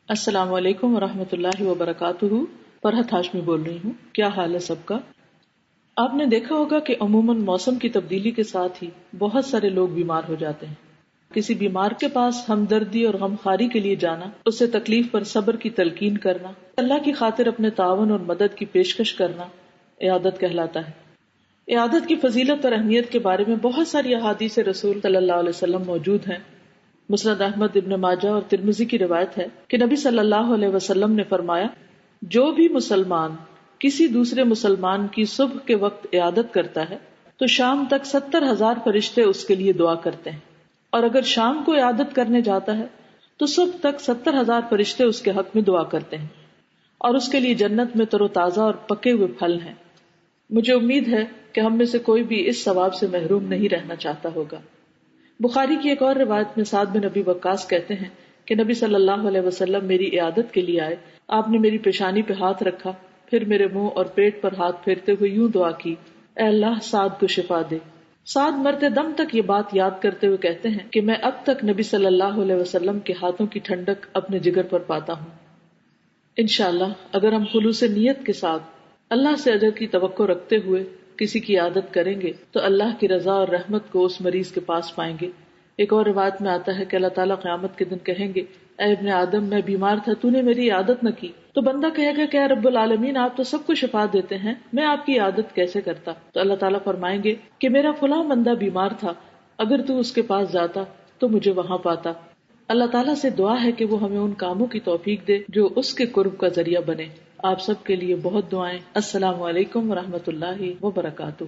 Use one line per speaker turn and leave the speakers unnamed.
السلام علیکم ورحمۃ اللہ وبرکاتہ۔ فرحت ہاشمی بول رہی ہوں۔ کیا حال ہے سب کا؟ آپ نے دیکھا ہوگا کہ عموماً موسم کی تبدیلی کے ساتھ ہی بہت سارے لوگ بیمار ہو جاتے ہیں۔ کسی بیمار کے پاس ہمدردی اور غمخواری کے لیے جانا، اسے تکلیف پر صبر کی تلقین کرنا، اللہ کی خاطر اپنے تعاون اور مدد کی پیشکش کرنا عیادت کہلاتا ہے۔ عیادت کی فضیلت اور اہمیت کے بارے میں بہت ساری احادیث رسول صلی اللہ علیہ وسلم موجود ہیں۔ مسند احمد، ابن ماجہ اور ترمذی کی روایت ہے کہ نبی صلی اللہ علیہ وسلم نے فرمایا، جو بھی مسلمان کسی دوسرے مسلمان کی صبح کے وقت عیادت کرتا ہے تو شام تک 70,000 فرشتے اس کے لیے دعا کرتے ہیں، اور اگر شام کو عیادت کرنے جاتا ہے تو صبح تک 70,000 فرشتے اس کے حق میں دعا کرتے ہیں، اور اس کے لیے جنت میں تر و تازہ اور پکے ہوئے پھل ہیں۔ مجھے امید ہے کہ ہم میں سے کوئی بھی اس ثواب سے محروم نہیں رہنا چاہتا ہوگا۔ بخاری کی ایک اور روایت میں سعد بن ابی وقاص کہتے ہیں کہ نبی صلی اللہ علیہ وسلم میری عیادت کے لیے آئے، آپ نے میری پیشانی پہ ہاتھ رکھا، پھر میرے منہ اور پیٹ پر ہاتھ پھیرتے ہوئے یوں دعا کی، اے اللہ سعد کو شفا دے۔ سعد مرتے دم تک یہ بات یاد کرتے ہوئے کہتے ہیں کہ میں اب تک نبی صلی اللہ علیہ وسلم کے ہاتھوں کی ٹھنڈک اپنے جگر پر پاتا ہوں۔ انشاءاللہ اگر ہم خلوص نیت کے ساتھ اللہ سے اجر کی توقع رکھتے ہوئے کسی کی عادت کریں گے تو اللہ کی رضا اور رحمت کو اس مریض کے پاس پائیں گے۔ ایک اور روایت میں آتا ہے کہ اللہ تعالیٰ قیامت کے دن کہیں گے، اے ابن آدم میں بیمار تھا، تو نے میری عادت نہ کی۔ تو بندہ کہے گا کہ اے رب العالمین، آپ تو سب کو شفا دیتے ہیں، میں آپ کی عادت کیسے کرتا؟ تو اللہ تعالیٰ فرمائیں گے کہ میرا فلاں بندہ بیمار تھا، اگر تو اس کے پاس جاتا تو مجھے وہاں پاتا۔ اللہ تعالیٰ سے دعا ہے کہ وہ ہمیں ان کاموں کی توفیق دے جو اس کے قرب کا ذریعہ بنے۔ آپ سب کے لیے بہت دعائیں۔ السلام علیکم ورحمۃ اللہ وبرکاتہ۔